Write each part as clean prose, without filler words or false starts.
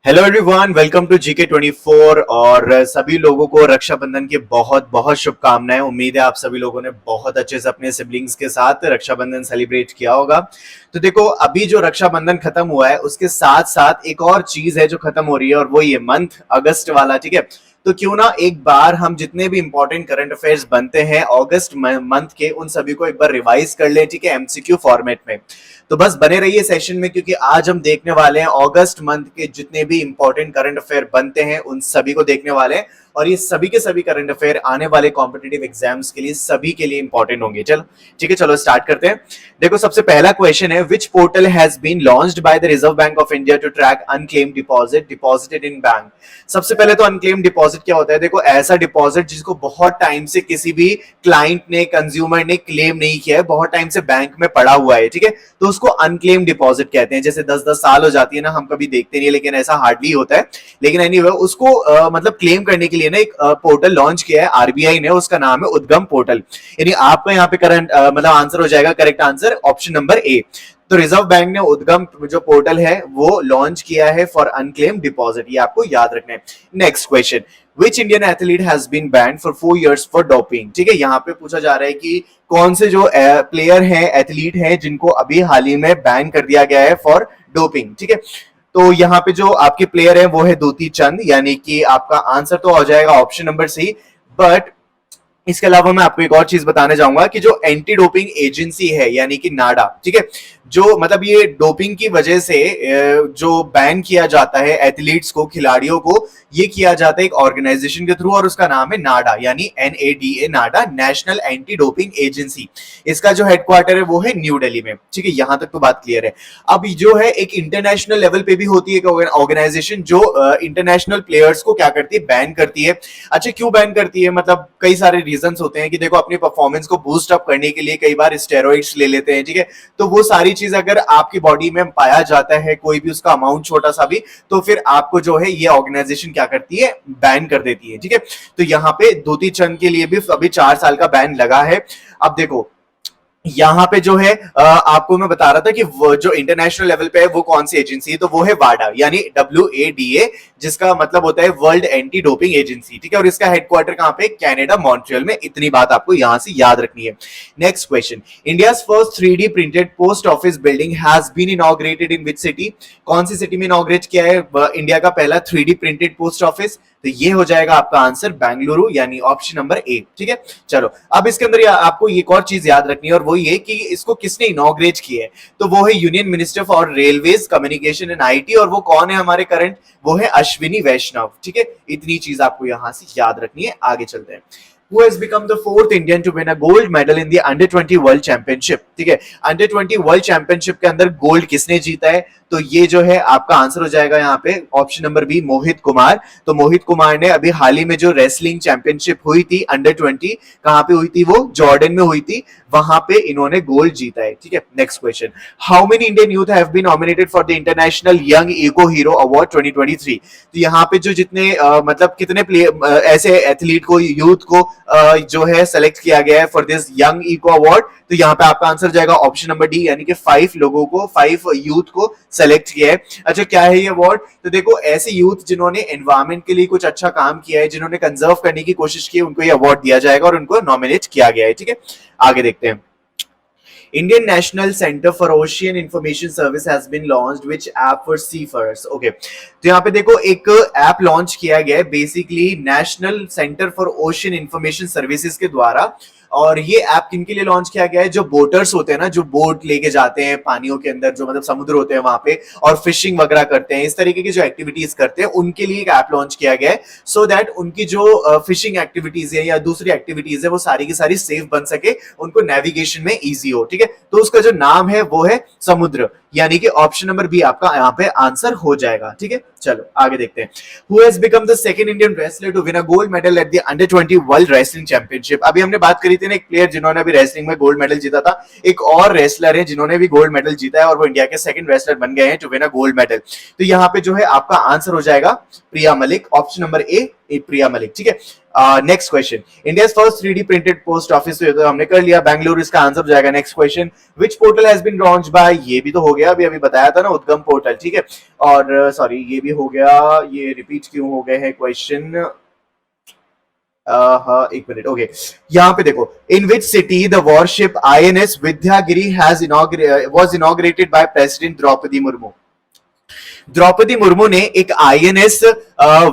Hello everyone, welcome to GK 24। और सभी लोगों को रक्षाबंधन की बहुत बहुत शुभकामनाएं। उम्मीद है आप सभी लोगों ने बहुत अच्छे से अपने सिबलिंग्स के साथ रक्षाबंधन सेलिब्रेट किया होगा। तो देखो, अभी जो रक्षाबंधन खत्म हुआ है उसके साथ साथ एक और चीज है जो खत्म हो रही है, और वो ये मंथ अगस्त वाला। ठीक है, तो क्यों ना एक बार हम जितने भी इंपॉर्टेंट करंट अफेयर्स बनते हैं अगस्त मंथ के, उन सभी को एक बार रिवाइज कर लें। ठीक है, एमसीक्यू फॉर्मेट में। तो बस बने रहिए सेशन में, क्योंकि आज हम देखने वाले हैं अगस्त मंथ के जितने भी इंपॉर्टेंट करंट अफेयर बनते हैं उन सभी को देखने वाले हैं। और ये सभी के सभी करंट अफेयर आने वाले कॉम्पिटिटिव एग्जाम्स के लिए सभी के लिए इंपॉर्टेंट होंगे। चलो ठीक है, चलो स्टार्ट करते हैं। देखो, सबसे पहला क्वेश्चन है, which portal has been launched by the Reserve Bank of India to track unclaimed deposit deposited in bank. सबसे पहले तो अनक्लेम्ड डिपॉजिट क्या होता है? देखो, ऐसा डिपॉजिट जिसको बहुत टाइम से किसी भी क्लाइंट ने, कंज्यूमर ने क्लेम नहीं किया है, बहुत टाइम से बैंक में पड़ा हुआ है। ठीक है, तो उसको अनक्लेम डिपॉजिट कहते हैं। जैसे 10-10 साल हो जाती है ना, हम कभी देखते नहीं, लेकिन ऐसा हार्डली होता है। लेकिन एनीवे, उसको मतलब क्लेम करने के लिए ना एक पोर्टल लॉन्च किया है आरबीआई ने, उसका नाम है उद्गम पोर्टल। यानी आपका यहाँ पे करंट मतलब आंसर हो जाएगा, करेक्ट आंसर ऑप्शन नंबर ए। तो रिजर्व बैंक ने उद्गम जो पोर्टल है वो लॉन्च किया है फॉर अनक्लेम डिपॉजिट, ये आपको याद रखना है। Next question, which Indian athlete has been banned for 4 years for doping. ठीक है, यहाँ पे पूछा जा रहा है कि कौन से जो प्लेयर हैं, एथलीट हैं, जिनको अभी हाल ही में बैन कर दिया गया है फॉर डोपिंग। ठीक है, तो यहाँ पे जो आपके प्लेयर है वो है दूती चंद, यानी कि आपका आंसर तो हो जाएगा ऑप्शन नंबर सी। बट इसके अलावा मैं आपको एक और चीज बताने जाऊंगा कि जो एंटी डोपिंग एजेंसी है यानी कि नाडा, ठीक है, जो मतलब ये डोपिंग की वजह से जो बैन किया जाता है एथलीट्स को, खिलाड़ियों को, ये किया जाता है एक ऑर्गेनाइजेशन के थ्रू, और उसका नाम है नाडा, यानी NADA, नाडा, नेशनल एंटी डोपिंग एजेंसी। इसका जो हेडक्वार्टर है वो है न्यू दिल्ली में। ठीक है, यहां तक तो बात क्लियर है। अब जो है एक इंटरनेशनल लेवल पे भी होती है ऑर्गेनाइजेशन जो इंटरनेशनल प्लेयर्स को क्या करती है, बैन करती है। अच्छा, क्यों बैन करती है? मतलब कई सारे रीजंस होते हैं कि देखो, अपनी परफॉर्मेंस को बूस्ट अप करने के लिए कई बार स्टेरॉइड्स ले लेते हैं। ठीक है, तो वो सारी चीज अगर आपकी बॉडी में पाया जाता है, कोई भी उसका अमाउंट छोटा सा भी, तो फिर आपको जो है ये ऑर्गेनाइजेशन क्या करती है, बैन कर देती है। ठीक है, तो यहाँ पे दूती चंद के लिए भी अभी 4 साल का बैन लगा है। अब देखो, यहाँ पे जो है आपको मैं बता रहा था कि वो जो इंटरनेशनल लेवल पे है वो कौन सी एजेंसी है, तो वो है वाडा, यानी WADA, जिसका मतलब होता है वर्ल्ड एंटी डोपिंग एजेंसी। ठीक है, और इसका हेडक्वार्टर कहां पे? कनाडा, मॉन्ट्रियल में। इतनी बात आपको यहां से याद रखनी है। Next question, India's first 3D printed post office building has been inaugurated in which city. कौन सी सिटी में इनॉग्रेट किया है इंडिया का पहला 3D प्रिंटेड पोस्ट ऑफिस? तो ये हो जाएगा आपका आंसर बेंगलुरु, यानी ऑप्शन नंबर ए। ठीक है, चलो अब इसके अंदर आपको एक और चीज याद रखनी है, और वो ये कि इसको किसने इनॉग्रेट किया है, तो वो है union minister for railways, communication and IT। और वो कौन है हमारे करंट? वो है अश्विनी वैष्णव। ठीक है, इतनी चीज आपको यहां से याद रखनी है। आगे चलते हैं। Who has become the fourth Indian to win a gold medal in the Under-20 World Championship? ठीक है, Under-20 World Championship के अंदर गोल्ड किसने जीता है? तो ये जो है आपका आंसर हो जाएगा यहाँ पे option number B, Mohit Kumar. तो मोहित कुमार ने अभी हाल ही में जो रेसलिंग चैंपियनशिप हुई थी Under-20, कहां पे हुई थी? वो जॉर्डन में हुई थी, वहां पे इन्होंने गोल्ड जीता है। ठीक है, next question, how many Indian youth have been nominated for the international young eco hero award 2023? तो यहाँ पे जो जितने मतलब कितने ऐसे एथलीट को, यूथ को जो है सेलेक्ट किया गया है for this young eco award, तो यहाँ पे आपका आंसर जाएगा ऑप्शन नंबर डी, यानी कि 5 लोगों को, 5 यूथ को सेलेक्ट किया है। अच्छा, क्या है ये अवार्ड? तो देखो, ऐसे यूथ जिन्होंने एनवायरमेंट के लिए कुछ अच्छा काम किया है, जिन्होंने कंजर्व करने की कोशिश की है, उनको ये अवार्ड दिया जाएगा और उनको नॉमिनेट किया गया है। ठीक है, आगे देखते हैं। Indian National Center for Ocean Information Service has been launched. Which app for seafarers? Okay, तो यहाँ पे देखो एक ऐप लॉन्च किया गया है basically national centre for ocean information services के द्वारा। और ये ऐप किनके लिए लॉन्च किया गया है? जो बोटर्स होते हैं ना, जो बोट लेके जाते हैं पानियों के अंदर, जो मतलब समुद्र होते हैं वहां पे, और फिशिंग वगैरह करते हैं, इस तरीके की जो एक्टिविटीज करते हैं, उनके लिए एक ऐप लॉन्च किया गया है, सो दैट उनकी जो फिशिंग एक्टिविटीज है या दूसरी एक्टिविटीज है वो सारी की सारी सेफ बन सके, उनको नेविगेशन में इजी हो। ठीक है, तो उसका जो नाम है वो है समुद्र, यानी कि ऑप्शन नंबर बी आपका यहाँ पे आंसर हो जाएगा। ठीक है, चलो आगे देखते हैं। Who has become the second Indian wrestler to win a gold medal at the Under-20 World Wrestling Championship? अभी हमने बात करी थी ना एक प्लेयर जिन्होंने अभी रेसलिंग में गोल्ड मेडल जीता था, एक और रेसलर है जिन्होंने भी गोल्ड मेडल जीता है, और वो इंडिया के सेकंड रेसलर बन गए हैं to win a gold medal. तो यहाँ पे जो है आपका आंसर हो जाएगा Priya Malik, option number A, Priya Malik, ठीक है। Next question, India first 3D printed post office, तो हमने कर लिया, बेंगलुरु इसका आंसर हो जाएगा। Next question, which portal has been launched by, ये भी तो हो गया, अभी अभी बताया था ना, उद्गम पोर्टल, ठीक है। और सॉरी ये भी हो गया, ये रिपीट क्यों हो गए हैं क्वेश्चन, हाँ एक मिनट, ओके। यहाँ पे देखो, in which city the warship INS Vindhyagiri was inaugurated by president Draupadi Murmu. Droupadi Murmu ने एक INS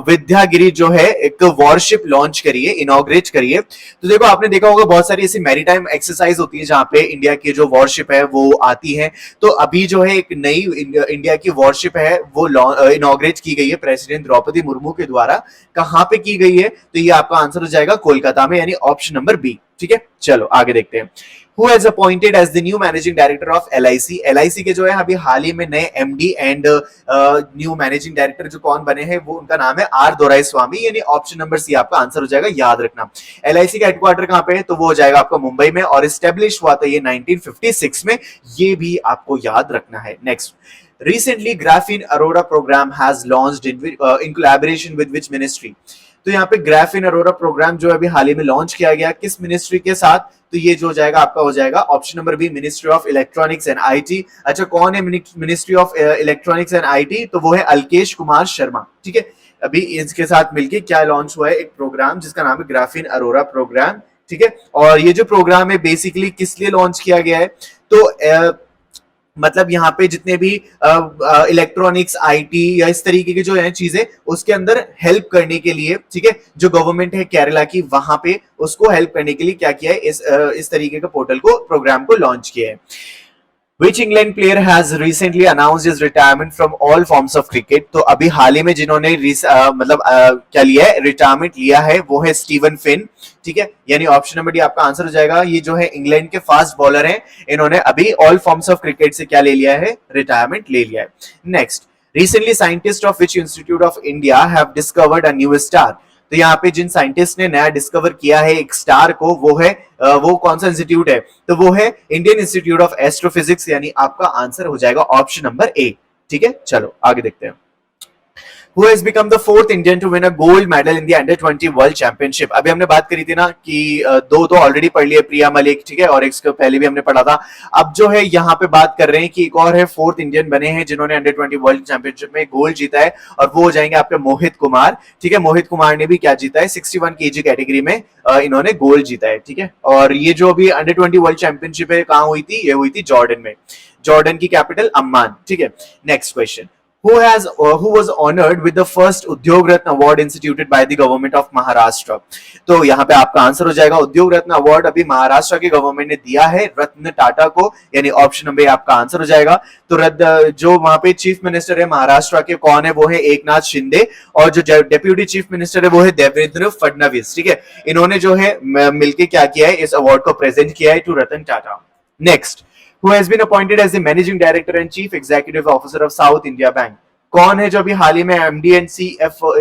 विद्यागिरी जो है एक वॉरशिप लॉन्च करी है, इनॉग्रेट करी है। तो देखो आपने देखा होगा बहुत सारी ऐसी मैरीटाइम एक्सरसाइज होती है जहां पे इंडिया की जो वॉरशिप है वो आती है। तो अभी जो है एक नई इंडिया की वॉरशिप है वो इनॉग्रेट की गई है प्रेसिडेंट द्रौपदी मुर्मू के द्वारा। कहां पे की गई है, तो ये आपका आंसर हो जाएगा कोलकाता में, यानी ऑप्शन नंबर बी, ठीक है। चलो आगे देखते हैं, Who has appointed as the new managing director of LIC? LIC के जो है अभी हाल ही में नए MD and new managing director जो कौन बने हैं, वो उनका नाम है आर दोराईस्वामी, यानी ऑप्शन नंबर सी आपका आंसर हो जाएगा, याद रखना। LIC का हेडक्वार्टर कहां पे है, तो वो हो जाएगा आपका मुंबई में, और स्टेब्लिश हुआ था ये 1956 में, ये भी आपको याद रखना है। Next, recently graphene aurora program has launched in collaboration with which ministry? तो यहाँ पे ग्राफीन अरोरा प्रोग्राम जो अभी हाल ही में लॉन्च किया गया, किस मिनिस्ट्री के साथ, तो ये जो हो जाएगा आपका हो जाएगा option number B, ministry of electronics and IT। अच्छा, कौन है ministry of electronics and IT, तो वो है अल्केश कुमार शर्मा, ठीक है। अभी इसके साथ मिलकर क्या लॉन्च हुआ है, एक प्रोग्राम जिसका नाम है ग्राफीन अरोरा प्रोग्राम, ठीक है। और ये जो प्रोग्राम है बेसिकली किस लिए लॉन्च किया गया है, तो मतलब यहाँ पे जितने भी इलेक्ट्रॉनिक्स IT या इस तरीके की जो है चीजें, उसके अंदर हेल्प करने के लिए, ठीक है, जो गवर्नमेंट है केरला की, वहां पे उसको हेल्प करने के लिए क्या किया है, इस तरीके का पोर्टल को, प्रोग्राम को लॉन्च किया है। Which England player has recently announced his retirement from all forms of cricket? तो अभी हाल ही में जिन्होंने क्या लिया है, रिटायरमेंट लिया है, वो है स्टीवन फिन, ठीक है, यानी ऑप्शन नंबर डी आपका आंसर हो जाएगा। ये जो है इंग्लैंड के फास्ट बॉलर हैं, इन्होंने अभी ऑल फॉर्म्स ऑफ क्रिकेट से क्या ले लिया है, रिटायरमेंट ले लिया है। Next, recently scientist of which institute of India have discovered a new star? तो यहाँ पे जिन साइंटिस्ट ने नया डिस्कवर किया है एक स्टार को, वो कौन सा इंस्टीट्यूट है, तो वो है इंडियन इंस्टीट्यूट ऑफ एस्ट्रोफिजिक्स, यानी आपका आंसर हो जाएगा ऑप्शन नंबर ए, ठीक है। चलो आगे देखते हैं, Who has become the fourth Indian to win a gold medal in the Under-20 World Championship? अभी हमने बात करी थी ना कि दो तो ऑलरेडी पढ़ लिए, प्रिया मलिक, ठीक है, और इसके पहले भी हमने पढ़ा था। अब जो है यहाँ पे बात कर रहे हैं कि एक और है, फोर्थ इंडियन बने हैं जिन्होंने Under-20 वर्ल्ड चैंपियनशिप में गोल्ड जीता है, और वो हो जाएंगे आपके मोहित कुमार, ठीक है। मोहित कुमार ने भी क्या जीता है, 61 kg कैटेगरी में इन्होंने गोल्ड जीता है, ठीक है। और ये जो अभी Under-20 वर्ल्ड चैंपियनशिप है, कहाँ हुई थी, ये हुई थी जॉर्डन में, जॉर्डन की कैपिटल अम्मान, ठीक है। Next question, who was honored with the first Udyog Ratna award instituted by the government of Maharashtra? तो यहाँ पे आपका आंसर हो जाएगा उद्योग रत्न अवार्ड अभी महाराष्ट्र के गवर्नमेंट ने दिया है रत्न टाटा को, यानी ऑप्शन नंबर आपका आंसर हो जाएगा। तो जो वहां पे चीफ मिनिस्टर है महाराष्ट्र के, कौन है, वो है एकनाथ शिंदे, और जो डेप्यूटी चीफ मिनिस्टर है वो है देवेंद्र फडणवीस, ठीक है। इन्होंने जो है मिलकर क्या किया है, इस अवार्ड को प्रेजेंट किया है to Ratan Tata. Next, who has been appointed as the managing director and chief executive officer of South India Bank? कौन है जो अभी हाल ही में MD एंड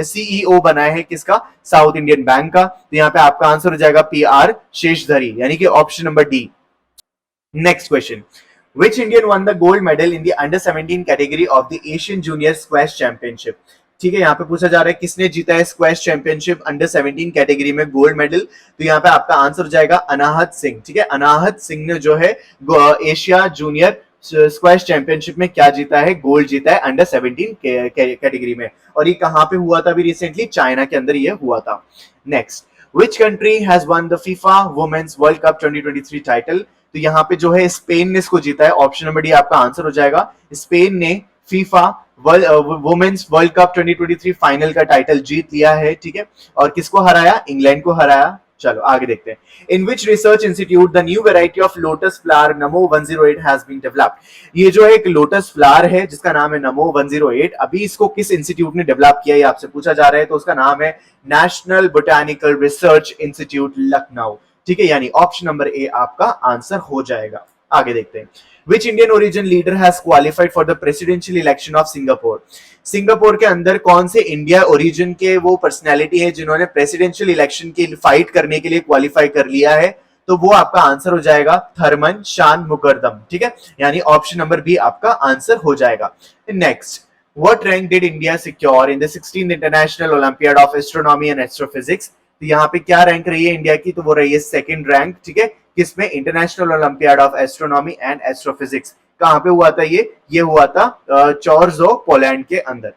CEO बना है, किसका, साउथ इंडियन बैंक का? तो यहाँ पे आपका आंसर हो जाएगा PR शेषधरी, यानी कि option number D. Next question, which Indian won the gold medal in the under-17 category of the Asian Junior Squash Championship? ठीक है, यहाँ पे पूछा जा रहा है किसने जीता है स्क्वैश चैंपियनशिप अंडर-17 कैटेगरी में गोल्ड मेडल, तो यहाँ पे आपका आंसर हो जाएगा अनाहत सिंह, ठीक है। अनाहत सिंह ने जो है एशिया जूनियर स्क्वैश चैंपियनशिप में क्या जीता है, गोल्ड जीता है अंडर-17 कैटेगरी में, और ये कहाँ पे हुआ था अभी रिसेंटली, चाइना के अंदर ये हुआ था। Next, which country has won the FIFA Women's World Cup 2023 title? तो यहाँ पे जो है स्पेन ने इसको जीता है, ऑप्शन नंबर डी आपका आंसर हो जाएगा। स्पेन ने FIFA women's world cup 2023 final का टाइटल जीत लिया है, ठीक है। और किसको हराया, इंग्लैंड को हराया। चलो आगे देखते हैं, in which research institute the new variety of lotus flower Namo 108 has been developed? ये जो है एक लोटस फ्लावर है जिसका नाम है नमो 108, अभी इसको किस इंस्टीट्यूट ने डेवलप किया है आपसे पूछा जा रहा है, तो उसका नाम है national botanical research institute Lucknow, ठीक है, यानी ऑप्शन नंबर ए आपका आंसर हो जाएगा। आगे देखते हैं, Which Indian origin leader has qualified for the presidential election of Singapore? Singapore के अंदर कौन से इंडिया ओरिजिन के वो पर्सनैलिटी है जिन्होंने प्रेसिडेंशियल इलेक्शन की फाइट करने के लिए क्वालिफाई कर लिया है, तो वो आपका आंसर हो जाएगा थरमन शान मुकरदम, ठीक है, यानी ऑप्शन नंबर बी आपका आंसर हो जाएगा। Next, What rank did India secure in the 16th International Olympiad of Astronomy and Astrophysics? तो यहाँ पे क्या रैंक रही है इंडिया की? तो वो रही है सेकंड रैंक, ठीक है, किसमें? International olympiad of astronomy and astrophysics. कहाँ पे हुआ था ये हुआ था चॉर्जो, पोलैंड के अंदर।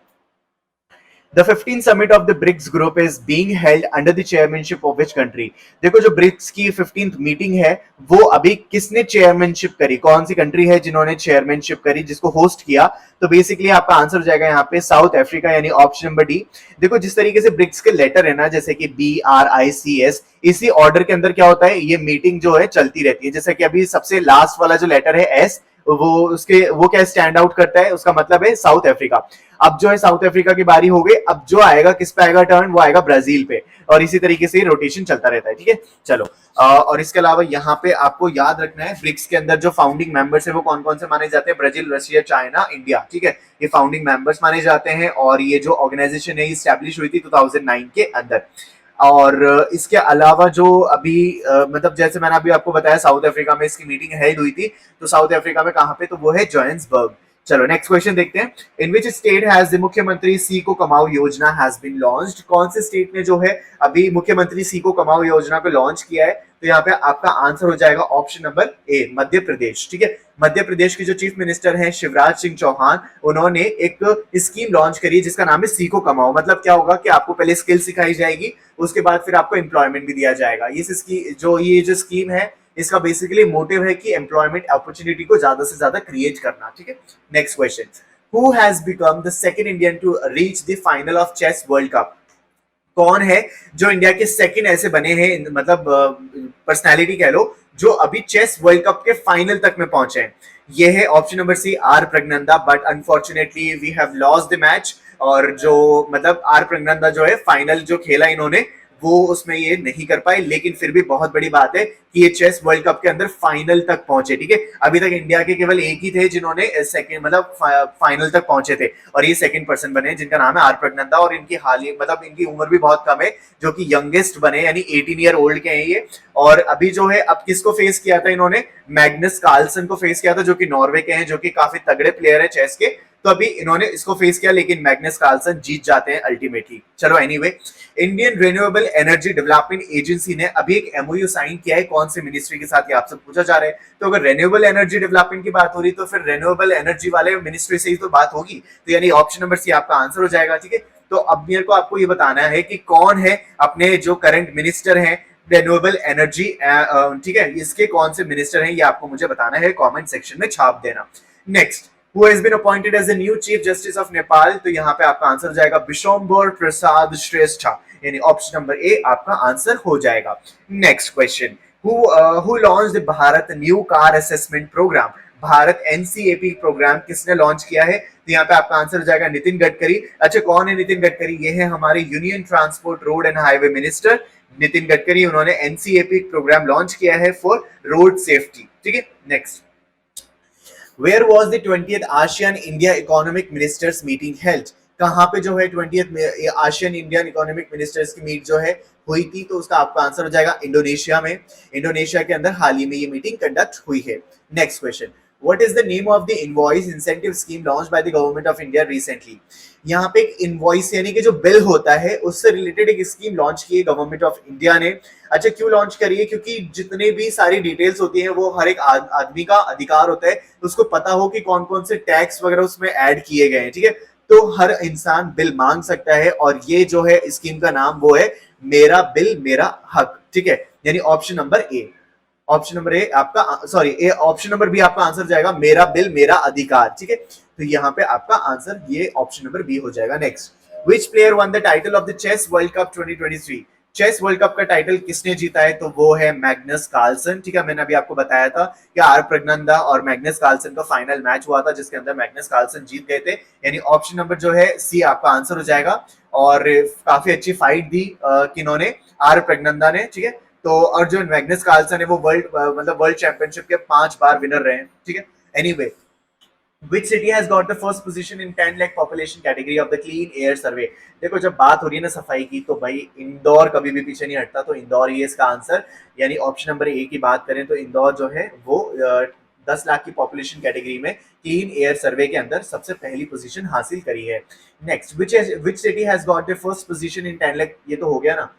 The 15th summit of the BRICS group is being held under the chairmanship of which country? देखो जो ब्रिक्स की 15th मीटिंग है वो अभी किसने चेयरमैनशिप करी, कौन सी कंट्री है जिन्होंने चेयरमैनशिप करी, जिसको होस्ट किया? तो बेसिकली आपका आंसर हो जाएगा यहाँ पे साउथ अफ्रीका, यानी ऑप्शन नंबर डी। देखो जिस तरीके से ब्रिक्स के लेटर है ना, जैसे कि BRICS, इसी ऑर्डर के अंदर क्या होता है, ये मीटिंग जो है चलती रहती है। जैसे कि अभी सबसे लास्ट वाला जो लेटर है एस, वो क्या स्टैंड आउट करता है, उसका मतलब है साउथ अफ्रीका। अब जो है साउथ अफ्रीका की बारी हो गई, अब जो आएगा किस पे आएगा टर्न, वो आएगा ब्राजील पे, और इसी तरीके से रोटेशन चलता रहता है, ठीक है। चलो और इसके अलावा यहाँ पे आपको याद रखना है ब्रिक्स के अंदर जो फाउंडिंग मेंबर्स है वो कौन कौन से माने जाते हैं? ब्राजील, रशिया, चाइना, इंडिया, ठीक है, ये फाउंडिंग मेंबर्स माने जाते हैं। और ये जो ऑर्गेनाइजेशन है स्टैब्लिश हुई थी 2009 के अंदर। और इसके अलावा जो अभी मतलब जैसे मैंने अभी आपको बताया साउथ अफ्रीका में इसकी मीटिंग हेल्ड हुई थी, तो साउथ अफ्रीका में कहां पे? तो वो है जोहान्सबर्ग। चलो नेक्स्ट क्वेश्चन देखते हैं। In which state has the मुख्यमंत्री सीको कमाओ योजना हैज बीन लॉन्च्ड? कौन से स्टेट ने जो है अभी मुख्यमंत्री सीको कमाओ योजना को लॉन्च किया है? तो यहाँ पे आपका आंसर हो जाएगा ऑप्शन नंबर ए, मध्य प्रदेश, ठीक है। मध्य प्रदेश के जो चीफ मिनिस्टर हैं शिवराज सिंह चौहान, उन्होंने एक स्कीम लॉन्च करी है जिसका नाम है सीको कमाओ। मतलब क्या होगा कि आपको पहले स्किल सिखाई जाएगी, उसके बाद फिर आपको एम्प्लॉयमेंट भी दिया जाएगा। ये जो स्कीम है इसका बेसिकली मोटिव है कि एम्प्लॉयमेंट अपॉर्चुनिटी को ज्यादा से ज्यादा क्रिएट करना, ठीक है। Next question, who has become the second Indian to reach the final of chess world cup? कौन है जो इंडिया के सेकंड ऐसे बने हैं, मतलब पर्सनालिटी कह लो, जो अभी चेस वर्ल्ड कप के फाइनल तक में पहुंचे हैं? ये है option number C, R Praggnanandhaa, but unfortunately we have lost the match. और जो मतलब आर प्रज्ञानंदा जो है फाइनल जो खेला इन्होंने वो उसमें ये नहीं कर पाए, लेकिन फिर भी बहुत बड़ी बात है कि ये चेस वर्ल्ड कप के अंदर फाइनल तक पहुंचे, ठीक है। अभी तक इंडिया के केवल एक ही थे जिन्होंने सेकंड मतलब फाइनल तक पहुंचे थे, और ये सेकंड पर्सन बने जिनका नाम है आर प्रज्ञानंदा। और इनकी हाल ही मतलब इनकी उम्र भी बहुत कम है, जो कि यंगेस्ट बने, यानी 18 ईयर ओल्ड के हैं ये। और अभी जो है अब किसको फेस किया था इन्होंने? मैग्नस कार्लसन को फेस किया था, जो कि नॉर्वे के हैं, जो कि काफी तगड़े प्लेयर है चेस के। तो अभी इन्होंने इसको फेस किया, लेकिन मैग्नस कार्लसन जीत जाते हैं अल्टीमेटली। चलो anyway, Indian renewable energy development agency ने अभी एक एमओयू साइन किया है, कौन सी मिनिस्ट्री के साथ? ये आपसे पूछा जा रहा है। तो अगर रिन्यूएबल एनर्जी डेवलपमेंट की बात हो रही तो फिर रिन्यूएबल एनर्जी वाले मिनिस्ट्री से ही तो बात होगी, तो यानी ऑप्शन नंबर सी आपका आंसर हो जाएगा, ठीक है। तो अब मेरे को आपको ये बताना है कि कौन है अपने जो करंट मिनिस्टर हैं रिन्यूएबल एनर्जी, ठीक है, इसके कौन से मिनिस्टर हैं, ये आपको मुझे बताना है, कमेंट सेक्शन में छाप देना। Next, who has been appointed as the new chief justice of Nepal? तो यहाँ पे आपका आंसर हो जाएगा बिशोम्बर प्रसाद श्रेष्ठा, यानी ऑप्शन नंबर ए आपका आंसर हो जाएगा। Next question, who launched the Bharat new car assessment programme? Bharat NCAP programme किसने लॉन्च किया है? तो यहाँ पे आपका आंसर हो जाएगा नितिन गडकरी। अच्छा, कौन है नितिन गडकरी? ये है हमारे union transport road and highway minister Nitin Gadkari. उन्होंने एनसीएपी प्रोग्राम लॉन्च किया है फॉर रोड सेफ्टी, ठीक है। Next, Where was the 20th ASEAN India Economic Ministers meeting held? कहाँ पे जो है 20th ASEAN Indian economic ministers की मीट जो है हुई थी? तो उसका आपका आंसर हो जाएगा इंडोनेशिया में। इंडोनेशिया के अंदर हाल ही में ये मीटिंग कंडक्ट हुई है। Next question, What is the name of the invoice incentive scheme launched by the government of India recently? यहाँ पे एक इनवॉइस यानी कि जो बिल होता है उससे रिलेटेड एक स्कीम लॉन्च की है गवर्नमेंट ऑफ इंडिया ने। अच्छा, क्यों लॉन्च करी है? क्योंकि जितने भी सारी डिटेल्स होती हैं वो हर एक आदमी का अधिकार होता है उसको पता हो कि कौन कौन से टैक्स वगैरह उसमें ऐड किए गए हैं, ठीक है। तो हर इंसान बिल मांग सकता है, और ये जो है स्कीम का नाम वो है मेरा बिल मेरा हक, ठीक है, यानी ऑप्शन नंबर ए। ऑप्शन नंबर ए आपका ऑप्शन नंबर बी आपका आंसर जाएगा मेरा बिल मेरा अधिकार, ठीक है। तो यहाँ पे आपका आंसर ये ऑप्शन नंबर बी हो जाएगा। Next, which player won the title of the chess world cup 2023? Chess world cup का टाइटल किसने जीता है? तो वो है मैग्नस कार्लसन, ठीक है। मैंने अभी आपको बताया था कि आर प्रज्ञानंदा और मैग्नस कार्लसन का फाइनल मैच हुआ था जिसके अंदर मैग्नस कार्लसन जीत गए थे, यानी ऑप्शन नंबर जो है सी आपका आंसर हो जाएगा। और काफी अच्छी फाइट दी किन्होंने, आर प्रज्ञानंदा ने, ठीक है। तो और जो मैग्नस कार्लसन है वो वर्ल्ड चैंपियनशिप के 5 बार विनर रहे हैं, ठीक है। Anyway, Which city has got the first position in 10 lakh population category of the clean air survey? देखो जब बात हो रही है ना सफाई की तो भाई इंदौर कभी भी पीछे नहीं हटता, तो इंदौर ही है इसका आंसर, यानी ऑप्शन नंबर ए की बात करें तो इंदौर जो है वो 10 लाख की पॉपुलेशन कैटेगरी में क्लीन एयर सर्वे के अंदर सबसे पहली पोजीशन हासिल करी है। Next, which city has got the first position in 10 lakh, ये तो हो गया ना,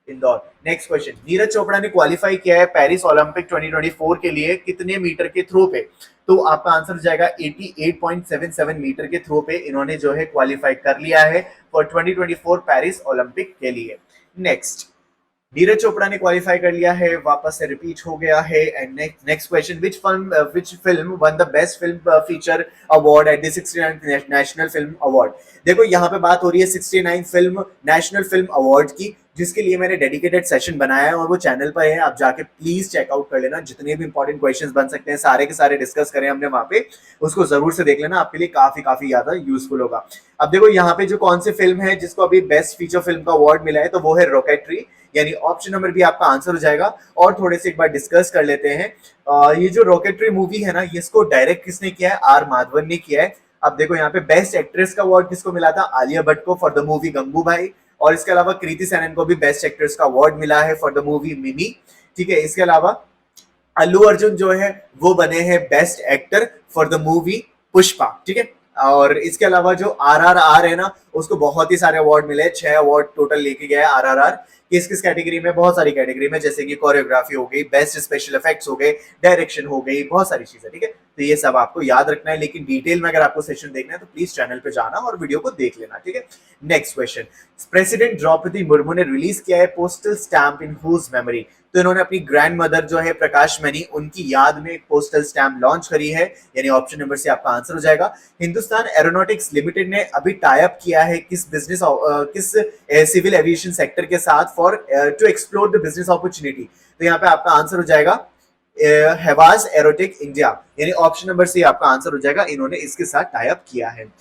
इंदौर। नेक्स्ट क्वेश्चन, नीरज चोपड़ा ने क्वालिफाई किया है पेरिस ओलंपिक 2024 के लिए कितने मीटर के थ्रो पे? तो आपका आंसर हो जाएगा 88.77 मीटर के थ्रो पे इन्होंने जो है क्वालिफाई कर लिया है फॉर 2024 पेरिस ओलंपिक के लिए। नेक्स्ट, नीरज चोपड़ा ने क्वालिफाई कर लिया है, वापस से रिपीट हो गया है। And next question, which film one the best film feature award at the 69th national film award? देखो यहाँ पे बात हो रही है 69 फिल्म नेशनल फिल्म अवार्ड की, जिसके लिए मैंने डेडिकेटेड सेशन बनाया है और वो चैनल पर है, आप जाके प्लीज चेकआउट कर लेना। जितने भी इंपॉर्टेंट क्वेश्चंस बन सकते हैं सारे के सारे डिस्कस करें हमने वहां पे, उसको जरूर से देख लेना, आपके लिए काफी काफी ज्यादा यूजफुल होगा। अब देखो यहाँ पे जो कौन सी फिल्म है जिसको अभी बेस्ट फीचर फिल्म का अवार्ड मिला है, तो वो है रॉकेटरी, यानी ऑप्शन नंबर बी आपका आंसर हो जाएगा। और थोड़े से एक बार डिस्कस कर लेते हैं, ये जो रॉकेटरी मूवी है ना, इसको डायरेक्ट किसने किया है? आर माधवन ने किया है। अब देखो यहाँ पे बेस्ट एक्ट्रेस का अवार्ड किसको मिला था? आलिया भट्ट को फॉर द मूवी गंगूबाई। और इसके अलावा कृति सेनन को भी बेस्ट एक्ट्रेस का अवार्ड मिला है फॉर द मूवी मिमी। ठीक है, इसके अलावा अल्लू अर्जुन जो है वो बने हैं best actor for the movie Pushpa. ठीक है, और इसके अलावा जो आरआरआर है ना, उसको बहुत ही सारे अवार्ड मिले, 6 अवार्ड टोटल लेके गया है आरआरआर। किस किस कैटेगरी में? बहुत सारी कैटेगरी में, जैसे कि कोरियोग्राफी हो गई, बेस्ट स्पेशल इफेक्ट्स हो गए, डायरेक्शन हो गई, बहुत सारी चीजें। ठीक है, तो ये सब आपको याद रखना है, लेकिन डिटेल में अगर आपको सेशन देखना है तो प्लीज चैनल पे जाना और वीडियो को देख लेना। ठीक है, next question, president Draupadi Murmu ने रिलीज किया है postal stamp in whose memory? तो इन्होंने अपनी ग्रैंड मदर जो है प्रकाश मनी, उनकी याद में एक पोस्टल स्टैम्प लॉन्च करी है, यानी ऑप्शन नंबर से आपका आंसर हो जाएगा। हिंदुस्तान एरोनॉटिक्स लिमिटेड ने अभी टाई अप किया है किस बिजनेस किस सिविल एविएशन सेक्टर के साथ for to explore the business opportunity? तो यहाँ पे आपका आंसर हो जाएगा हेवास एरोटेक इंडिया, यानी ऑप्शन नंबर सी आपका आंसर हो जाएगा। इन्होंने इसके साथ टाई अप किया है।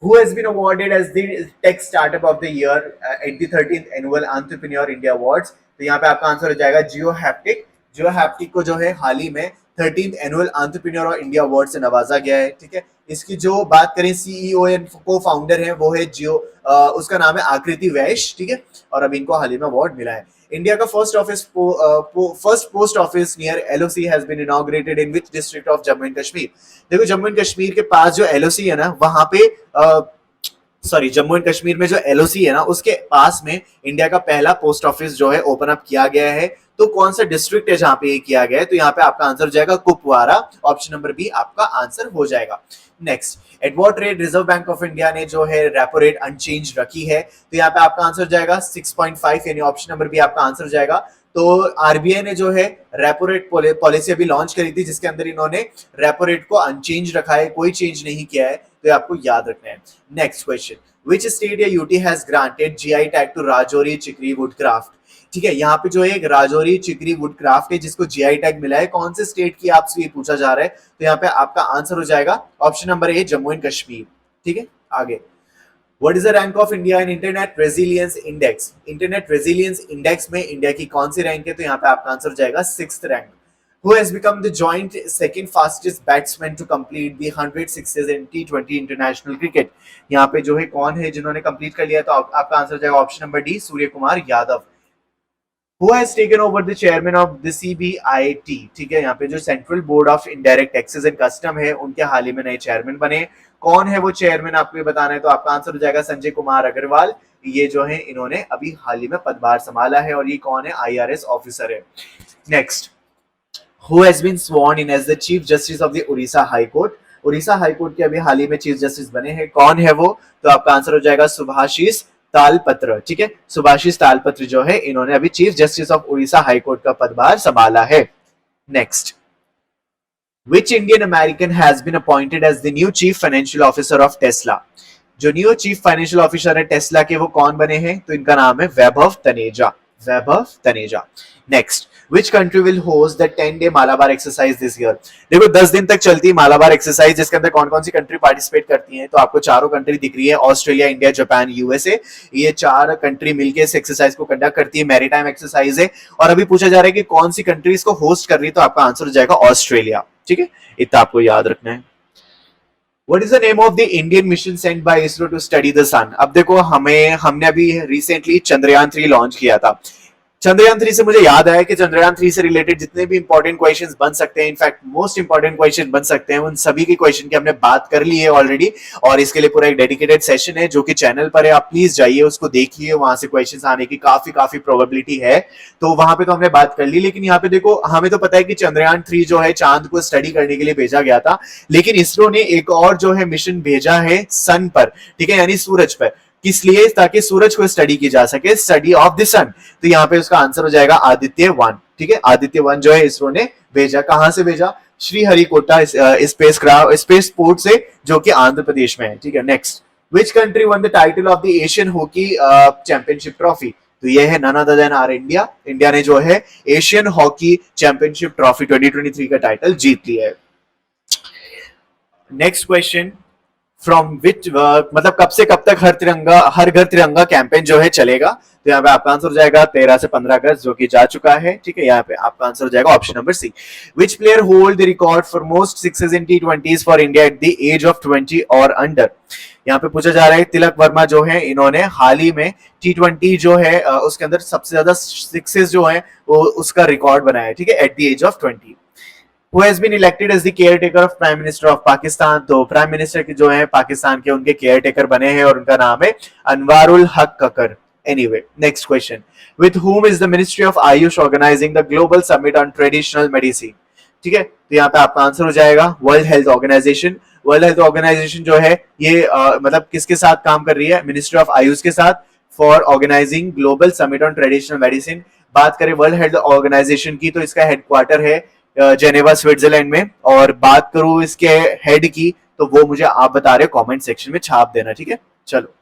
Who has been awarded as the Tech Startup of the Year at the 13th Annual Entrepreneur India Awards? तो यहाँ पे आपका आंसर हो जाएगा जियो हैप्टिक। जियो हैप्टिक को जो है हाल ही में 13th annual entrepreneur India award से नवाजा गया है। ठीक है, इसकी जो बात करें सीईओ एंड को फाउंडर है वो है जियो, उसका नाम है आकृति वैश। ठीक है, और अभी इनको हाल ही में अवार्ड मिला है। इंडिया का first post office near LOC has been inaugurated in which district of Jammu and Kashmir? देखो जम्मू एंड कश्मीर के पास जो एलओसी है ना, वहां पे जम्मू एंड कश्मीर में जो एलओसी है ना, उसके पास में इंडिया का पहला पोस्ट ऑफिस जो है ओपन अप किया गया है। तो कौन सा डिस्ट्रिक्ट है जहां पे ये किया गया है? तो यहाँ पे आपका आंसर हो जाएगा कुपवारा, ऑप्शन नंबर बी आपका आंसर हो जाएगा। Next, at what rate reserve Bank of India ने जो है रेपो रेट अनचेंज रखी है? तो यहाँ पे आपका आंसर हो जाएगा 6.5, यानी ऑप्शन नंबर बी आपका आंसर हो जाएगा। तो आरबीआई ने जो है रेपो रेट पॉलिसी अभी लॉन्च करी थी, जिसके अंदर इन्होंने रेपो रेट को अनचेंज रखा है, कोई चेंज नहीं किया है, तो आपको याद रखना है। नेक्स्ट क्वेश्चन, विच स्टेट या UT has granted GI tag to Rajouri Chikri wood craft? ठीक है, यहाँ पे जो है एक राजौरी चिकरी वुड क्राफ्ट है जिसको जीआई टैग मिला है, कौन से स्टेट की आपसे ये पूछा जा रहा है? तो यहाँ पे आपका आंसर हो जाएगा option number A Jammu and Kashmir. ठीक है, आगे, What is the rank of India in Internet Resilience Index? Internet resilience index में इंडिया की कौन सी रैंक है? तो यहाँ पे आपका आंसर हो जाएगा 6th rank. Who has become the joint second fastest batsman to complete the 100 sixes in T20 international cricket? यहाँ पे जो है कौन है जिन्होंने कंप्लीट कर लिया? तो आपका आंसर हो जाएगा option number D Surya Kumar Yadav. Who has taken over the chairman of the CBIT? ठीक है, यहाँ पे जो central board of indirect taxes and custom है, उनके हाल ही में नए चेयरमैन बने। कौन है वो चेयरमैन आपको ये बताना है, तो आपका आंसर हो जाएगा संजय कुमार अग्रवाल। ये जो है इन्होंने अभी हाल ही में पदभार संभाला है, और ये कौन है? आईआरएस ऑफिसर है। Next, Who has been sworn in as the Chief Justice of the Orissa High Court? Orissa high court के अभी हाल ही में चीफ जस्टिस बने हैं, कौन है वो? तो आपका आंसर हो जाएगा सुभाषिस तालपत्र। ठीक है, सुभाषिस तालपत्र जो है इन्होंने अभी chief justice of Orissa high court का पदभार संभाला है। Next, Which Indian American has been appointed as the new Chief Financial Officer of Tesla? जो न्यू चीफ फाइनेंशियल ऑफिसर है टेस्ला के, वो कौन बने हैं? तो इनका नाम है Vaibhav Taneja. Vaibhav Taneja. Next, Which country will host the 10-day Malabar exercise this year? देखो 10 दिन तक चलती है मालाबार एक्सरसाइज, जिसके अंदर कौन कौन सी कंट्री पार्टिसिपेट करती हैं? तो आपको चारों कंट्री दिख रही है, ऑस्ट्रेलिया, इंडिया, जापान, यूएसए। ये 4 कंट्री मिलकर इस एक्सरसाइज को कंडक्ट करती है, मैरीटाइम एक्सरसाइज है। और अभी पूछा जा रहा है कि कौन सी कंट्री इसको होस्ट कर रही है, तो आपका आंसर हो जाएगा ऑस्ट्रेलिया। ठीक है, इतना आपको याद रखना है। What is the name of the Indian mission sent by ISRO to study the sun? अब देखो हमने अभी रिसेंटली चंद्रयान 3 लॉन्च किया था। चंद्रयान 3 से मुझे याद आया कि चंद्रयान 3 से रिलेटेड जितने भी इंपॉर्टेंट क्वेश्चंस बन सकते हैं, इनफैक्ट मोस्ट इंपॉर्टेंट क्वेश्चन बन सकते हैं, उन सभी के क्वेश्चन की हमने बात कर ली है ऑलरेडी, और इसके लिए पूरा एक डेडिकेटेड सेशन है जो कि चैनल पर है, आप प्लीज जाइए उसको देखिए, वहां से क्वेश्चंस आने की काफी काफी प्रोबेबिलिटी है। तो वहां पे तो हमने बात कर ली, लेकिन यहाँ पे देखो हमें तो पता है कि चंद्रयान 3 जो है चांद को स्टडी करने के लिए भेजा गया था, लेकिन इसरो ने एक और जो है मिशन भेजा है सन पर, ठीक है, यानी सूरज पर। किस लिए? ताकि सूरज को स्टडी की जा सके, स्टडी ऑफ द सन। तो यहाँ पे उसका आंसर हो जाएगा आदित्य 1, ठीक है। आदित्य 1 जो है इसरो ने भेजा, कहां से भेजा? श्रीहरिकोटा स्पेस पोर्ट से, जो कि आंध्र प्रदेश में है, ठीक है। Next, which country won the title of the Asian hockey championship trophy? तो ये है none other than are India. India ने जो है एशियन हॉकी चैंपियनशिप ट्रॉफी 2023 का टाइटल जीत लिया है। नेक्स्ट क्वेश्चन, फ्रॉम विच मतलब कब से कब तक हर घर तिरंगा कैंपेन जो है चलेगा? तो यहाँ पे आपका आंसर हो जाएगा 13 से 15 अगस्त, जो कि जा चुका है, ठीक है। यहाँ पे आपका आंसर हो जाएगा option number C. Which player hold the record for most sixes in T20s for India at the age of 20 और अंडर? यहाँ पे पूछा जा रहा है तिलक वर्मा जो है, इन्होंने हाल ही में T20 जो है उसके अंदर सबसे ज्यादा सिक्सेस जो है वो उसका रिकॉर्ड बनाया है, ठीक है, at the age of 20। Who has been elected as the caretaker of Prime Minister of Pakistan? तो प्राइम मिनिस्टर की जो है पाकिस्तान के उनके केयर टेकर बने हैं और उनका नाम है अनवारुल हक ककर। Anyway, next question. With whom is the Ministry of Ayush organizing the Global Summit on Traditional Medicine? ठीक है, तो यहाँ पे आपका आंसर हो जाएगा world health organization. World health organization जो है ये मतलब किसके साथ काम कर रही है? मिनिस्ट्री ऑफ आयुष के साथ, for organizing global summit on traditional medicine. बात करें वर्ल्ड हेल्थ ऑर्गेनाइजेशन की, तो इसका हेडक्वार्टर है जेनेवा स्विट्जरलैंड में, और बात करूं इसके हेड की तो वो मुझे आप बता रहे हो, कमेंट सेक्शन में छाप देना, ठीक है। चलो,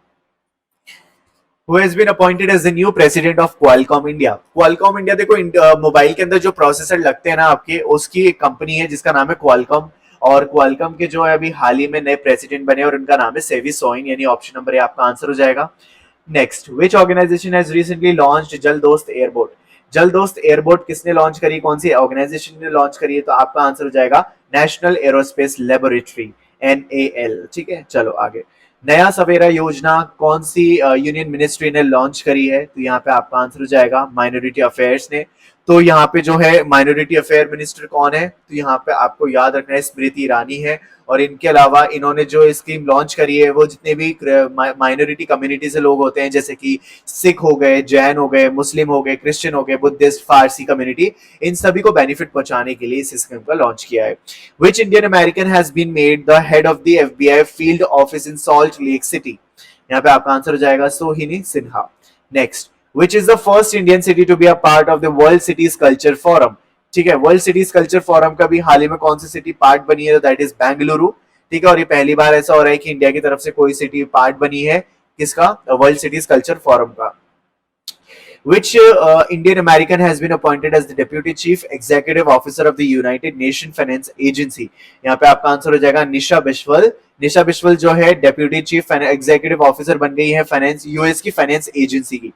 Who has been appointed as the new president of Qualcomm India? Qualcomm India देखो मोबाइल के अंदर जो प्रोसेसर लगते हैं ना आपके, उसकी एक कंपनी है जिसका नाम है Qualcomm, और Qualcomm के जो है अभी हाल ही में नए प्रेसिडेंट बने और उनका नाम है सेवी सोइन, यानी ऑप्शन नंबर ए आपका आंसर हो जाएगा। Next, which organization has recently launched Jal Dost airboat? जल दोस्त एयरबोट किसने लॉन्च करी, कौन सी ऑर्गेनाइजेशन ने लॉन्च करी है? तो आपका आंसर हो जाएगा नेशनल एरोस्पेस लेबोरेटरी, NAL, ठीक है। चलो आगे, नया सवेरा योजना कौन सी यूनियन मिनिस्ट्री ने लॉन्च करी है? तो यहाँ पे आपका आंसर हो जाएगा माइनॉरिटी अफेयर्स ने। तो यहाँ पे जो है माइनॉरिटी अफेयर मिनिस्टर कौन है? तो यहाँ पे आपको याद रखना है स्मृति ईरानी है, और इनके अलावा इन्होंने जो स्कीम लॉन्च करी है वो जितने भी माइनॉरिटी कम्युनिटी से लोग होते हैं, जैसे कि सिख हो गए, जैन हो गए, मुस्लिम हो गए, क्रिश्चियन हो गए, बुद्धिस्ट, फारसी कम्युनिटी, इन सभी को बेनिफिट पहुंचाने के लिए इस स्कीम का लॉन्च किया है। Which Indian American has been made the head of the FBI field office in Salt Lake City? यहाँ पे आपका आंसर हो जाएगा Sohini Sinha. Next, which is the first Indian city to be a part of the World Cities Culture Forum? ठीक है, world cities culture forum का भी हाल ही में कौन सी सिटी पार्ट बनी है? दैट इज बेंगलुरु, ठीक है। और ये पहली बार ऐसा हो रहा है कि इंडिया की तरफ से कोई सिटी पार्ट बनी है किसका? वर्ल्ड सिटीज कल्चर फोरम का। Which Indian American has been appointed as the Deputy Chief Executive Officer of the United Nations Finance Agency? यहाँ पे आपका आंसर हो जाएगा निशा बिश्वल। निशा बिश्वल जो है डेप्यूटी चीफ एग्जीक्यूटिव ऑफिसर बन गई है फाइनेंस, यूएस की फाइनेंस एजेंसी की।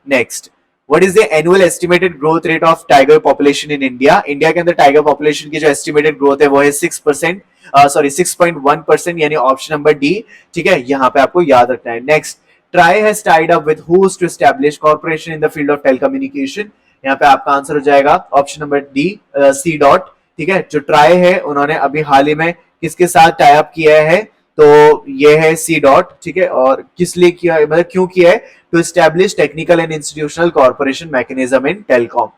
Next, what is the annual estimated growth rate of tiger population in India? India के अंदर टाइगर पॉपुलेशन की जो एस्टिमेटेड ग्रोथ है वो है 6.1%, यानी ऑप्शन नंबर डी, ठीक है। यहाँ पे आपको याद रखना है। Next, TRAI has tied up with whos to establish cooperation in the field of telecommunication? यहाँ पे आपका आंसर हो जाएगा option number D, C DOT, ठीक है। जो ट्राई है उन्होंने अभी हाल ही में किसके साथ टाई अप किया है? तो ये है सी डॉट, ठीक है। और किस लिए किया है, मतलब क्यों किया है? To establish technical and institutional corporation mechanism in telecom.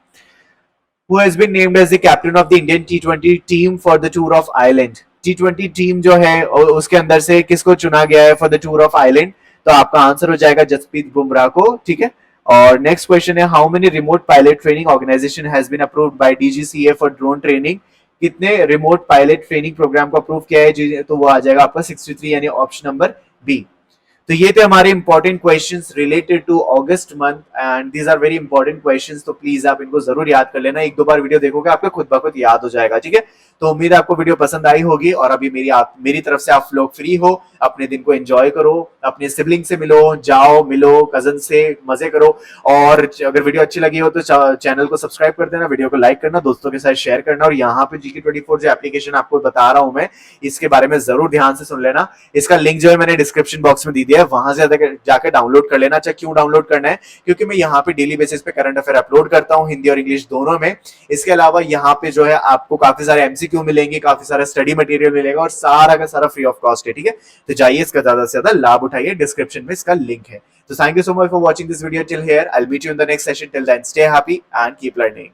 Who has been named as the captain of the Indian T20 team for the tour of Ireland? T20 team जो है उसके अंदर से किसको चुना गया है for the tour of island? तो आपका आंसर हो जाएगा जसप्रीत बुमराह को, ठीक है। और नेक्स्ट क्वेश्चन है, how many remote pilot training organization has been approved by DGCA for drone training? कितने रिमोट पायलट ट्रेनिंग प्रोग्राम को अप्रूव किया है? तो वो आ जाएगा आपका 63, यानी ऑप्शन नंबर बी। तो ये थे हमारे important questions related to August month, and these are very important questions, तो प्लीज आप इनको जरूर याद कर लेना। एक दो बार वीडियो देखोगे आपको खुद ब खुद याद हो जाएगा, ठीक है। तो उम्मीद है आपको वीडियो पसंद आई होगी, और अभी मेरी तरफ से आप लोग फ्री हो, अपने दिन को एंजॉय करो, अपने सिबलिंग से मिलो, जाओ मिलो कजन से, मजे करो। और अगर वीडियो अच्छी लगी हो तो चैनल को सब्सक्राइब कर देना, वीडियो को लाइक करना, दोस्तों के साथ शेयर करना, और यहाँ पे GK24 जो एप्लीकेशन आपको बता रहा हूं मैं, इसके बारे में जरूर ध्यान से सुन लेना। इसका लिंक जो है मैंने डिस्क्रिप्शन बॉक्स में दे दिया। मीडिया है वहां से जाकर डाउनलोड कर लेना। अच्छा क्यों डाउनलोड करना है? क्योंकि मैं यहाँ पे डेली बेसिस पे करंट अफेयर अपलोड करता हूँ, हिंदी और इंग्लिश दोनों में। इसके अलावा यहाँ पे जो है आपको काफी सारे एमसीक्यू मिलेंगे, काफी सारा स्टडी मटेरियल मिलेगा और सारा का सारा फ्री ऑफ कॉस्ट है, ठीक है। तो जाइए इसका ज्यादा से ज्यादा लाभ उठाइए, डिस्क्रिप्शन में इसका लिंक है। So thank you so much for watching this video till here. I'll meet you in the next session. Till then, stay happy and keep learning.